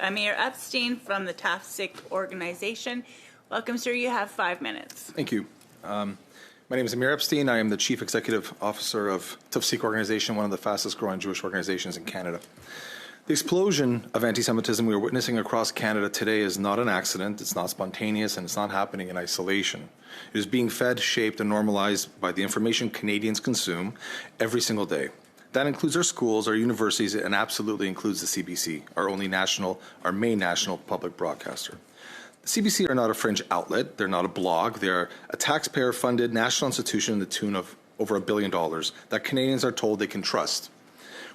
Amir Epstein from the Tafsik organization. Welcome, sir. You have 5 minutes. Thank you. My name is Amir Epstein. I am the Chief Executive Officer of Tafsik organization, one of the fastest growing Jewish organizations in Canada. The explosion of anti-Semitism we are witnessing across Canada today is not an accident, it's not spontaneous, and it's not happening in isolation. It is being fed, shaped, and normalized by the information Canadians consume every single day. That includes our schools, our universities, and absolutely includes the CBC, our main national public broadcaster. The CBC are not a fringe outlet, they're not a blog, they're a taxpayer-funded national institution in the tune of over $1 billion that Canadians are told they can trust.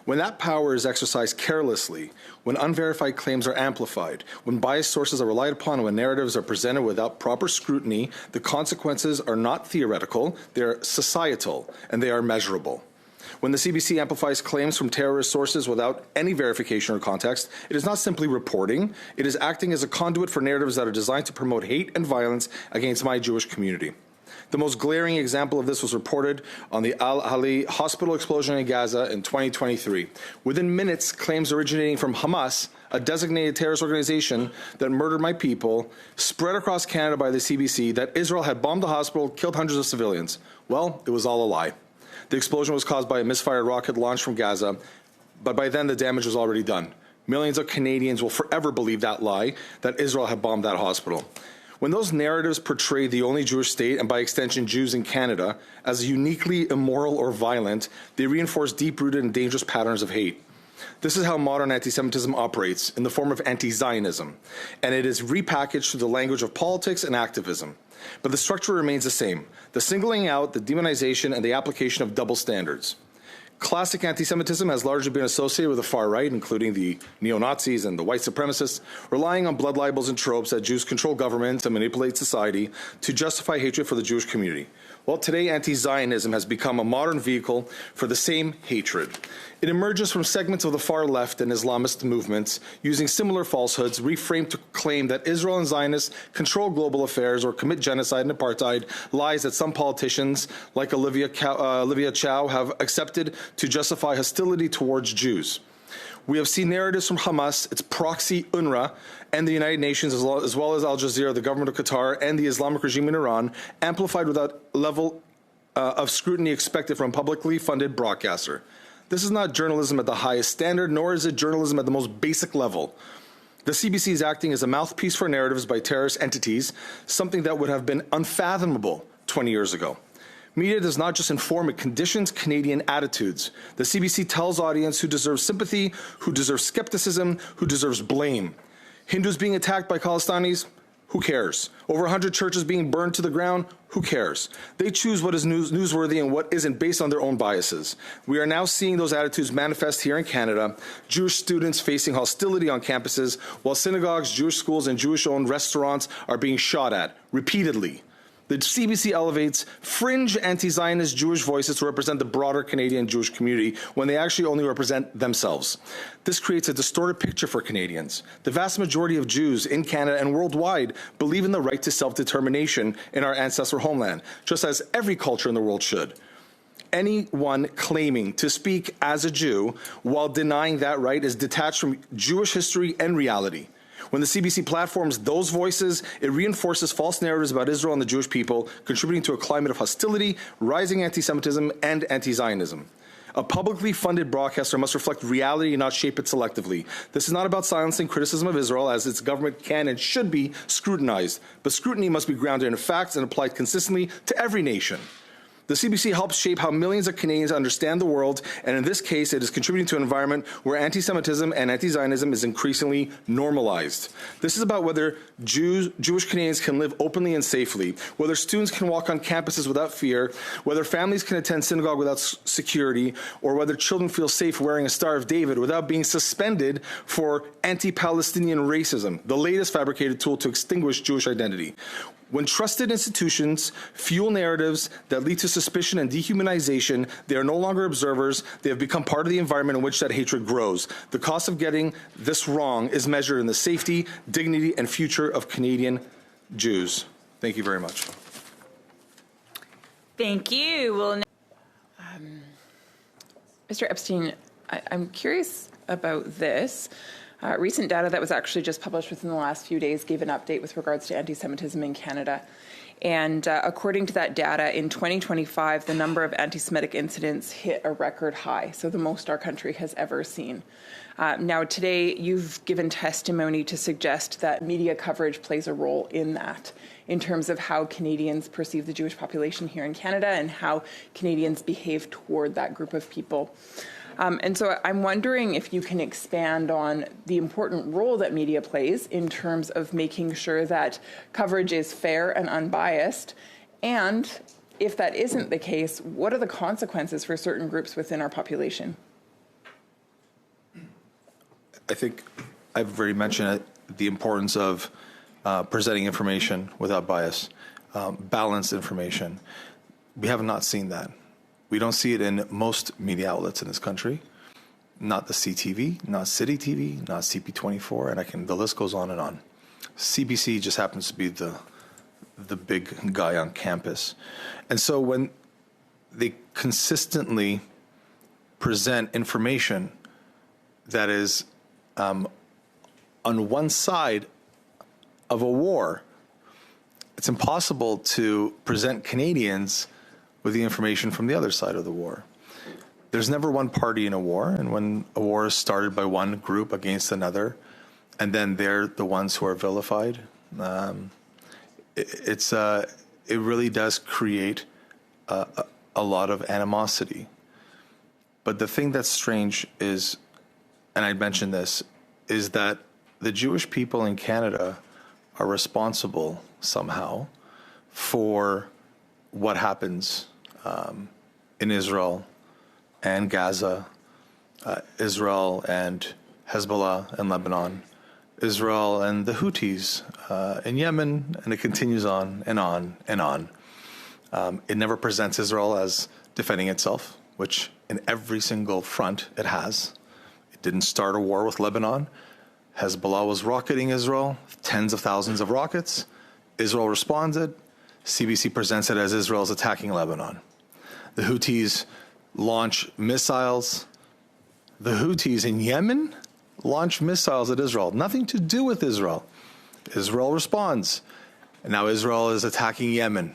When that power is exercised carelessly, when unverified claims are amplified, when biased sources are relied upon, when narratives are presented without proper scrutiny, the consequences are not theoretical, they're societal, and they are measurable. When the CBC amplifies claims from terrorist sources without any verification or context, it is not simply reporting, it is acting as a conduit for narratives that are designed to promote hate and violence against my Jewish community. The most glaring example of this was reported on the Al-Ali hospital explosion in Gaza in 2023. Within minutes, claims originating from Hamas, a designated terrorist organization that murdered my people, spread across Canada by the CBC that Israel had bombed the hospital, killed hundreds of civilians. Well, it was all a lie. The explosion was caused by a misfired rocket launched from Gaza, but by then the damage was already done. Millions of Canadians will forever believe that lie, that Israel had bombed that hospital. When those narratives portray the only Jewish state, and by extension Jews in Canada, as uniquely immoral or violent, they reinforce deep-rooted and dangerous patterns of hate. This is how modern anti-Semitism operates, in the form of anti-Zionism, and it is repackaged through the language of politics and activism. But the structure remains the same: the singling out, the demonization, and the application of double standards. Classic anti-Semitism has largely been associated with the far right, including the neo-Nazis and the white supremacists, relying on blood libels and tropes that Jews control governments and manipulate society to justify hatred for the Jewish community. Well, today anti-Zionism has become a modern vehicle for the same hatred. It emerges from segments of the far left and Islamist movements using similar falsehoods reframed to claim that Israel and Zionists control global affairs or commit genocide and apartheid, lies that some politicians like Olivia Chow have accepted to justify hostility towards Jews. We have seen narratives from Hamas, its proxy UNRWA, and the United Nations, as well as Al Jazeera, the government of Qatar, and the Islamic regime in Iran, amplified without level of scrutiny expected from a publicly funded broadcaster. This is not journalism at the highest standard, nor is it journalism at the most basic level. The CBC is acting as a mouthpiece for narratives by terrorist entities, something that would have been unfathomable 20 years ago. Media does not just inform, it conditions Canadian attitudes. The CBC tells audience who deserves sympathy, who deserves skepticism, who deserves blame. Hindus being attacked by Khalistanis? Who cares? Over 100 churches being burned to the ground? Who cares? They choose what is newsworthy and what isn't based on their own biases. We are now seeing those attitudes manifest here in Canada. Jewish students facing hostility on campuses, while synagogues, Jewish schools, and Jewish-owned restaurants are being shot at repeatedly. The CBC elevates fringe anti-Zionist Jewish voices to represent the broader Canadian Jewish community when they actually only represent themselves. This creates a distorted picture for Canadians. The vast majority of Jews in Canada and worldwide believe in the right to self-determination in our ancestral homeland, just as every culture in the world should. Anyone claiming to speak as a Jew while denying that right is detached from Jewish history and reality. When the CBC platforms those voices, it reinforces false narratives about Israel and the Jewish people, contributing to a climate of hostility, rising anti-Semitism, and anti-Zionism. A publicly funded broadcaster must reflect reality and not shape it selectively. This is not about silencing criticism of Israel, as its government can and should be scrutinized, but scrutiny must be grounded in facts and applied consistently to every nation. The CBC helps shape how millions of Canadians understand the world, and in this case, it is contributing to an environment where anti-Semitism and anti-Zionism is increasingly normalized. This is about whether Jewish Canadians can live openly and safely, whether students can walk on campuses without fear, whether families can attend synagogue without security, or whether children feel safe wearing a Star of David without being suspended for anti-Palestinian racism, the latest fabricated tool to extinguish Jewish identity. When trusted institutions fuel narratives that lead to suspicion and dehumanization, they are no longer observers. They have become part of the environment in which that hatred grows. The cost of getting this wrong is measured in the safety, dignity, and future of Canadian Jews. Thank you very much. Thank you. Mr. Epstein, I'm curious about this. Recent data that was actually just published within the last few days gave an update with regards to anti-Semitism in Canada. And according to that data, in 2025, the number of anti-Semitic incidents hit a record high, so the most our country has ever seen. Now, today, you've given testimony to suggest that media coverage plays a role in that, in terms of how Canadians perceive the Jewish population here in Canada and how Canadians behave toward that group of people. And so I'm wondering if you can expand on the important role that media plays in terms of making sure that coverage is fair and unbiased. And if that isn't the case, what are the consequences for certain groups within our population? I think I've already mentioned the importance of presenting information without bias, balanced information. We have not seen that. We don't see it in most media outlets in this country. Not the CTV, not City TV, not CP24, and the list goes on and on. CBC just happens to be the big guy on campus. And so when they consistently present information that is on one side of a war, it's impossible to present Canadians with the information from the other side of the war. There's never one party in a war, and when a war is started by one group against another, and then they're the ones who are vilified, it really does create a lot of animosity. But the thing that's strange is, and I mentioned this, is that the Jewish people in Canada are responsible somehow for what happens in Israel and Gaza, Israel and Hezbollah and Lebanon, Israel and the Houthis in Yemen, and it continues on and on and on. It never presents Israel as defending itself, which in every single front it has. It didn't start a war with Lebanon. Hezbollah was rocketing Israel, tens of thousands of rockets. Israel responded. CBC presents it as Israel's attacking Lebanon. The Houthis launch missiles. The Houthis in Yemen launch missiles at Israel. Nothing to do with Israel. Israel responds. And now Israel is attacking Yemen.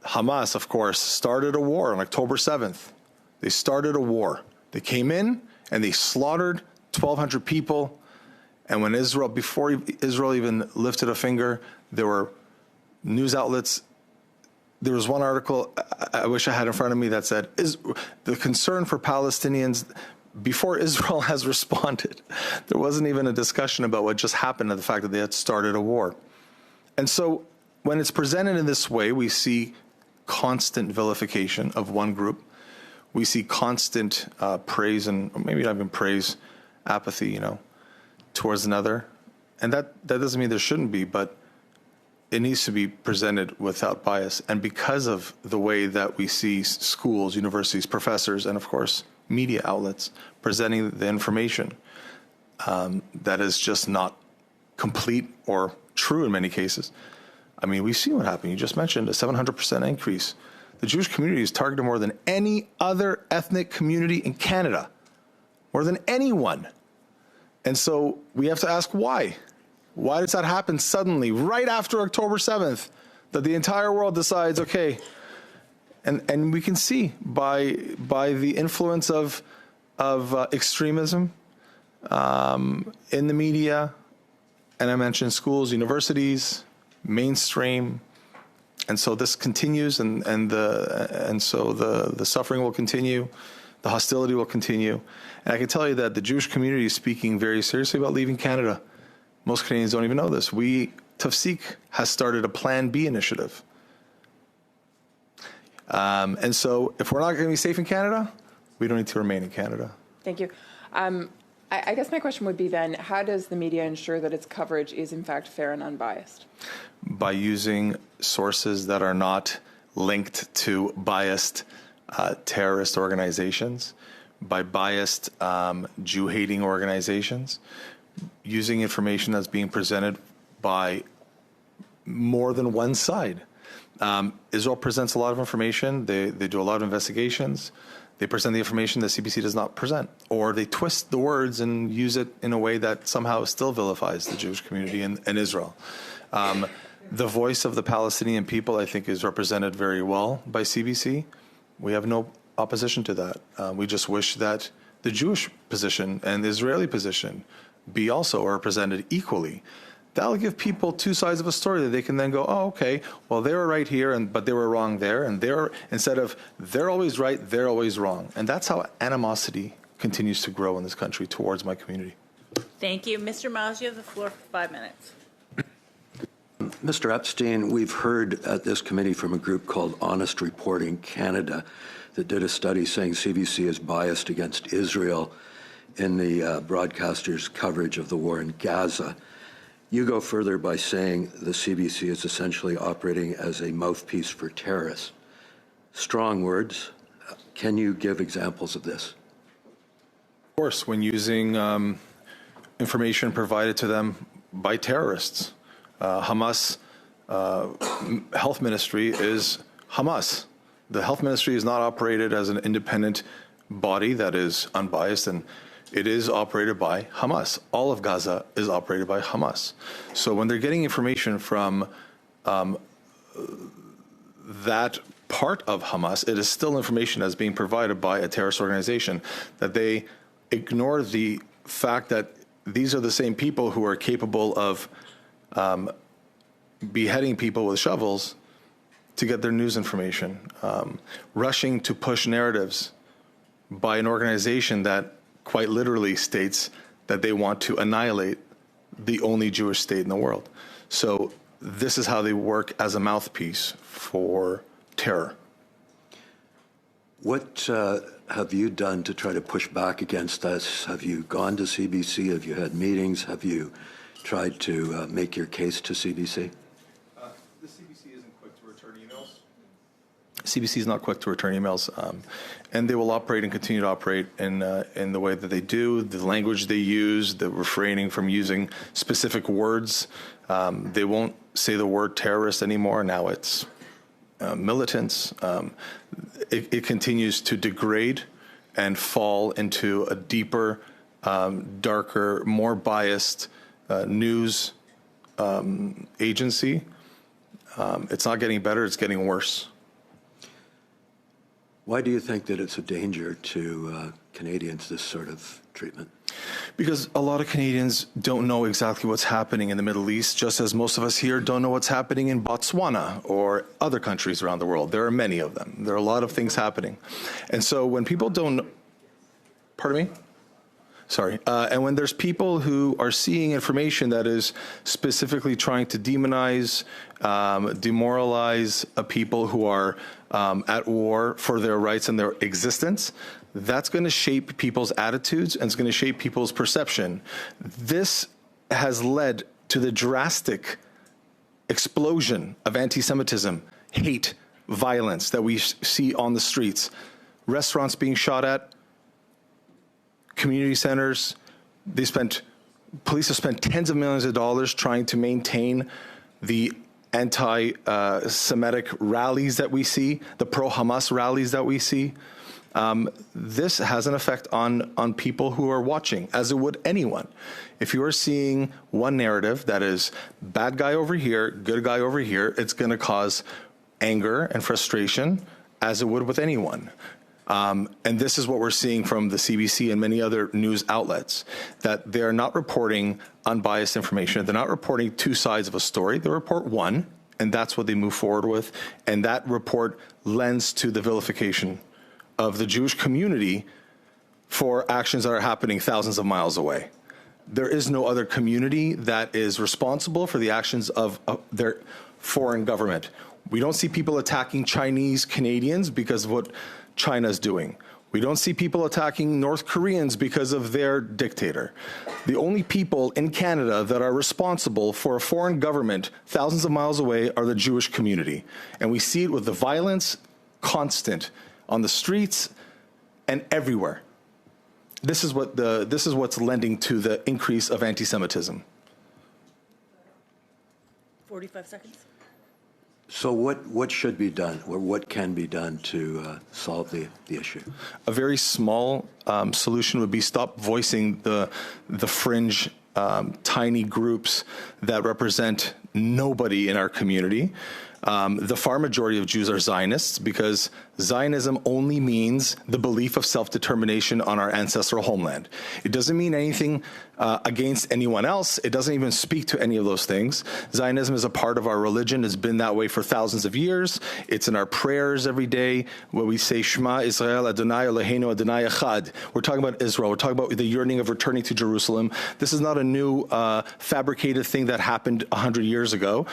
Hamas, of course, started a war on October 7th. They started a war. They came in and they slaughtered 1,200 people. And when before Israel even lifted a finger, there were news outlets. There was one article I wish I had in front of me that said, "Is the concern for Palestinians before Israel has responded?" There wasn't even a discussion about what just happened and the fact that they had started a war. And so when it's presented in this way, we see constant vilification of one group. We see constant praise and maybe not even praise, apathy, towards another. And that doesn't mean there shouldn't be, but it needs to be presented without bias. And because of the way that we see schools, universities, professors, and of course, media outlets presenting the information that is just not complete or true in many cases. I mean, we've seen what happened. You just mentioned a 700% increase. The Jewish community is targeted more than any other ethnic community in Canada, more than anyone. And so we have to ask why. Why does that happen suddenly, right after October 7th, that the entire world decides, okay, and we can see by the influence of extremism in the media, and I mentioned schools, universities, mainstream, and so this continues, and so the suffering will continue, the hostility will continue, and I can tell you that the Jewish community is speaking very seriously about leaving Canada. Most Canadians don't even know this. Tafsik has started a Plan B initiative. And so if we're not going to be safe in Canada, we don't need to remain in Canada. Thank you. I guess my question would be then, how does the media ensure that its coverage is in fact fair and unbiased? By using sources that are not linked to biased terrorist organizations, by biased Jew-hating organizations, using information that's being presented by more than one side. Israel presents a lot of information. They do a lot of investigations. They present the information that CBC does not present, or they twist the words and use it in a way that somehow still vilifies the Jewish community in Israel. The voice of the Palestinian people, I think, is represented very well by CBC. We have no opposition to that. We just wish that the Jewish position and the Israeli position be also represented equally. That'll give people two sides of a story that they can then go, oh, okay, well, they were right here, but they were wrong there. And instead of they're always right, they're always wrong. And that's how animosity continues to grow in this country towards my community. Thank you. Mr. Miles, you have the floor for 5 minutes. Mr. Epstein, we've heard at this committee from a group called Honest Reporting Canada that did a study saying CBC is biased against Israel in the broadcaster's coverage of the war in Gaza. You go further by saying the CBC is essentially operating as a mouthpiece for terrorists. Strong words. Can you give examples of this? Of course, when using information provided to them by terrorists. Hamas health ministry is Hamas. The health ministry is not operated as an independent body that is unbiased, and it is operated by Hamas. All of Gaza is operated by Hamas. So when they're getting information from that part of Hamas, it is still information that's being provided by a terrorist organization, that they ignore the fact that these are the same people who are capable of beheading people with shovels to get their news information, rushing to push narratives by an organization that quite literally states that they want to annihilate the only Jewish state in the world. So this is how they work as a mouthpiece for terror. What have you done to try to push back against this? Have you gone to CBC? Have you had meetings? Have you tried to make your case to CBC? The CBC isn't quick to return emails. CBC is not quick to return emails, and they will operate and continue to operate in the way that they do, the language they use, the refraining from using specific words. They won't say the word terrorist anymore. Now it's militants. It continues to degrade and fall into a deeper, darker, more biased news agency. It's not getting better, it's getting worse. Why do you think that it's a danger to Canadians, this sort of treatment? Because a lot of Canadians don't know exactly what's happening in the Middle East, just as most of us here don't know what's happening in Botswana or other countries around the world. There are many of them. There are a lot of things happening. And so when people don't, pardon me? Sorry. And when there's people who are seeing information that is specifically trying to demonize, demoralize a people who are at war for their rights and their existence, that's going to shape people's attitudes and it's going to shape people's perception. This has led to the drastic explosion of anti-Semitism, hate, violence that we see on the streets. Restaurants being shot at, community centers. Police have spent tens of millions of dollars trying to maintain the anti-Semitic rallies that we see, the pro-Hamas rallies that we see. This has an effect on people who are watching, as it would anyone. If you are seeing one narrative that is bad guy over here, good guy over here, it's going to cause anger and frustration, as it would with anyone. And this is what we're seeing from the CBC and many other news outlets, that they're not reporting unbiased information. They're not reporting two sides of a story. They report one, and that's what they move forward with. And that report lends to the vilification of the Jewish community for actions that are happening thousands of miles away. There is no other community that is responsible for the actions of their foreign government. We don't see people attacking Chinese Canadians because of what China's doing. We don't see people attacking North Koreans because of their dictator. The only people in Canada that are responsible for a foreign government thousands of miles away are the Jewish community. And we see it with the violence constant on the streets and everywhere. This is what's lending to the increase of anti-Semitism. 45 seconds. So what should be done, or what can be done to solve the issue? A very small solution would be stop voicing the fringe, tiny groups that represent nobody in our community. The far majority of Jews are Zionists because Zionism only means the belief of self-determination on our ancestral homeland. It doesn't mean anything against anyone else. It doesn't even speak to any of those things. Zionism is a part of our religion. It's been that way for thousands of years. It's in our prayers every day where we say, Shema Israel Adonai Eloheinu Adonai Echad. We're talking about Israel. We're talking about the yearning of returning to Jerusalem. This is not a new fabricated thing that happened 100 years ago.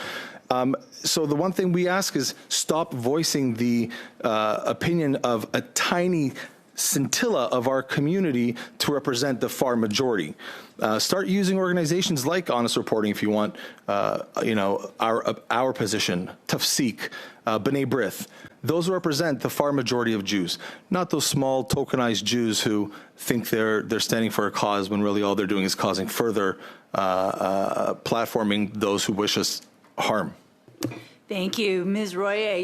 So the one thing we ask is stop voicing the opinion of a tiny scintilla of our community to represent the far majority. Start using organizations like Honest Reporting if you want, our position, Tafsik, B'nai B'rith. Those represent the far majority of Jews, not those small tokenized Jews who think they're standing for a cause when really all they're doing is causing further platforming those who wish us harm. Thank you. Ms. Royer.